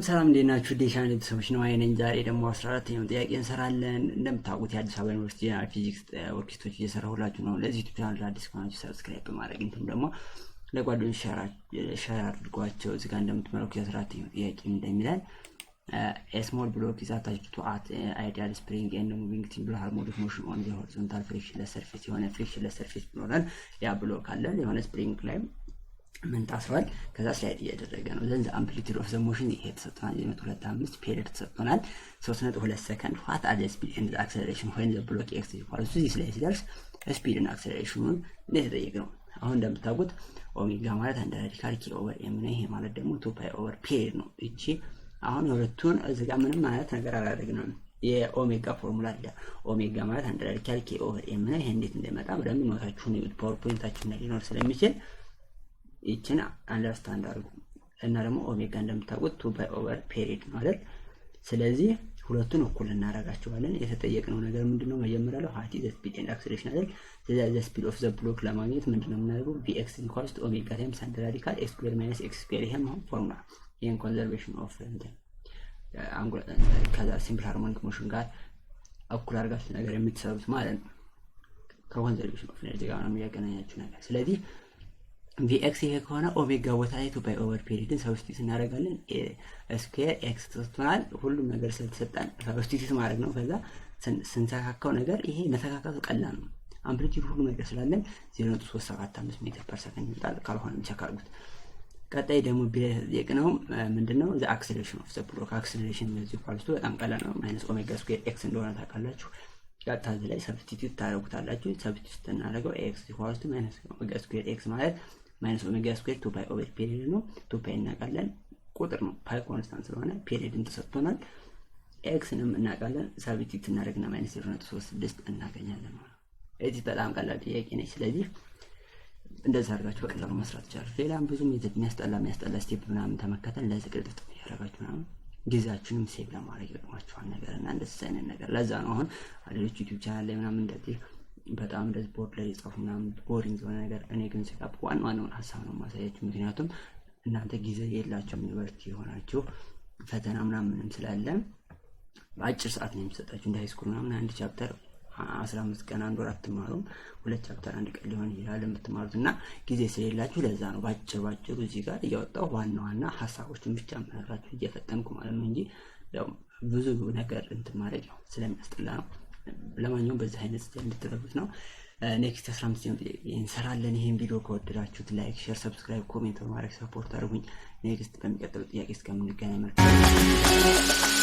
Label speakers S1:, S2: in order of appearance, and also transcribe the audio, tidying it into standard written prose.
S1: ሰላም እንዴናችሁ? ዴሻን ቤተሰቦች ነው አይነኝ። ዛሬ ደግሞ 14ኛው ጥያቄ እንሰራለን። እንደምታውቁት የአዲስ አበባ ዩኒቨርሲቲ ፊዚክስ ወርክሺቶች እየሰራሁላችሁ ነው። ለዚህ ዩቲዩብ ቻናል አዲስ ከሆናችሁ ሰብስክራይብ በማድረግ እንትን ደግሞ ለጓደኞች ሼር አድርጓቸው። እዚህ ጋር እንደምትመለከቱት 14ኛው ጥያቄ እንደሚለን a small block is attached to an ideal spring and moving tubular harmonic motion on the horizontal frictionless surface የሆነ frictionless surface ብሎናል። ያ ብሎክ አለ የሆነ ስፕሪንግ ላይ ምን ታስሯል ከዛ ስላይድ እያደረገ ነው። ዘንድ amplitude of the motion ይሄ ተሰጥቷል 125 ፔሪድ ተሰጥቷል 3.2 ሰከንድ what are the speed and the acceleration when the block x equals to this ላይ ሲደርስ ስፒድ እና አክሰለሬሽኑን እንደተጠየቀ ነው። አሁን እንደምታውቁት ኦሜጋ ማለት አንድ ራዲካል ኪ ኦቨር ኤም ነው። ይሄ ማለት ደግሞ 2 ፓይ ኦቨር ፔሪድ ነው። እቺ አሁን ሁለቱን እዚህ ጋር ምንም ማለት ነገር አላደረግንም። የኦሜጋ ፎርሙላ አለ። ኦሜጋ ማለት አንድ ራዲካል ኪ ኦቨር ኤም ነው። ይሄ እንዴት እንደመጣ በደንብ ኖታችሁን ፓወርፖይንታችን ላይ ሊኖር ስለሚችል ይችን አንደርስታንድ አድርጉ። እና ደግሞ ኦሜጋ እንደምታውቁት 2 ፓይ ኦቨር ፔሪድ ማለት ስለዚህ ሁለቱን እኩል እናደርጋቸዋለን። የተጠየቅነው ነገር ምንድነው? መጀመሪያ ላይ what is the speed and acceleration አይደል? ስለዚህ the speed of the block ለማግኘት ምንድነው የምናደርገው? vx equals to omega times under radical x square minus x square ይሄም ፎርሙላ ይሄን ኮንዘርቬሽን ኦፍ አንጉላር ከዛ ሲምፕል ሃርሞኒክ ሞሽን ጋር እኩል አድርጋችሁ ነገር የምትሰሩት ማለት ነው። ከኮንዘርቬሽን ኦፍ ኤነርጂ ጋር ነው የሚያገናኛችሁ ነገር። ስለዚህ vx ይሄ ከሆነ ኦሜጋ ቦታ ላይ 2 ፓይ ኦቨር ፔሪድን ሰብስቲት እናደርጋለን። ስኩዌር ኤክስ ተሰጥቷል። ሁሉም ነገር ስለተሰጠን ሰብስቲት ማድረግ ነው። ከዛ ስንሰካካው ነገር ይሄ መሰካካቱ ቀላል ነው። አምፕሊቲዩድ ሁሉ ነገር ስላለን 0.375 ሜትር ፐር ሰከንድ ይመጣል። ካልሆነም ቼክ አድርጉት። ቀጣይ ደግሞ ቢጠየቅነው ምንድነው? the acceleration of the block acceleration is equal to በጣም ቀላል ነው ማይነስ ኦሜጋ ስኩዌር ኤክስ እንደሆነ ታውቃላችሁ። ቀጥታ እዚህ ላይ ሰብስቲቲዩት ታደርጉታላችሁ። ሰብስቲቲዩት እናደርገው ኤክስ ኢኳልስ ቱ ማይነስ ኦሜጋ ስኩዌር ኤክስ ማለት ማይነስ ኦሜጋ ስኩዌር 2 ፓይ ኦቨር ፔሪድ ነው። 2 ፓይ እናውቃለን ቁጥር ነው። ፓይ ኮንስታንት ስለሆነ ፔሪድን ተሰጥቶናል። ኤክስንም እናውቃለን። ሰብስቲቲዩት እናደርግና ማይነስ 0.36 እናገኛለን ማለት ነው። እዚህ በጣም ቀላል ጥያቄ ነች። ስለዚህ እንደዛ አድርጋችሁ በቀላሉ መስራት ይቻላል። ሌላም ብዙ ሜተድ የሚያስጠላ ስቴፕ ምናምን ተመከተል ለዚህ ቅልጥፍ ያደርጋችሁ ምናምን ጊዜያችሁንም ሴቭ ለማድረግ ይጠቅማችኋል ነገር እና እንደዚህ አይነት ነገር። ለዛ ነው አሁን አዲስ ዩቲዩብ ቻናል ላይ ምናምን እንደዚህ በጣም እንደዚህ ቦርድ ላይ ጽፉ ምናምን ቦሪንግ የሆነ ነገር እኔ ግን ሲቃፕ ዋናውን ሐሳብ ነው ማሳያችሁ። ምክንያቱም እናንተ ጊዜ የላችሁም ዩኒቨርሲቲ የሆናችሁ ፈተና ምናምን ስላለ በአጭር ሰዓት ነው የሚሰጣችሁ። እንደ ሃይስኩል ምናምን አንድ ቻፕተር 15 ቀን አንድ ወር አትማሩም። ሁለት ቻፕተር አንድ ቀን ሊሆን ይችላል የምትማሩትና ጊዜ ስለሌላችሁ ለዛ ነው ባጭሩ እዚህ ጋር እያወጣው ዋና ሐሳቦችን ብቻ መነግራችሁ እየፈተንኩ ማለት ነው እንጂ ያው ብዙ ነገር እንትን ማድረግ ነው ስለሚያስጠላ ነው። ለማንኛውም በዚህ አይነት ስታይል እንድትረዱት ነው። ኔክስት 15 እንሰራለን። ይሄን ቪዲዮ ከወደዳችሁት ላይክ፣ ሼር፣ ሰብስክራይብ፣ ኮሜንት በማድረግ ሰፖርት አድርጉኝ። ኔክስት በሚቀጥለው ጥያቄ እስከምንገናኝ መልካም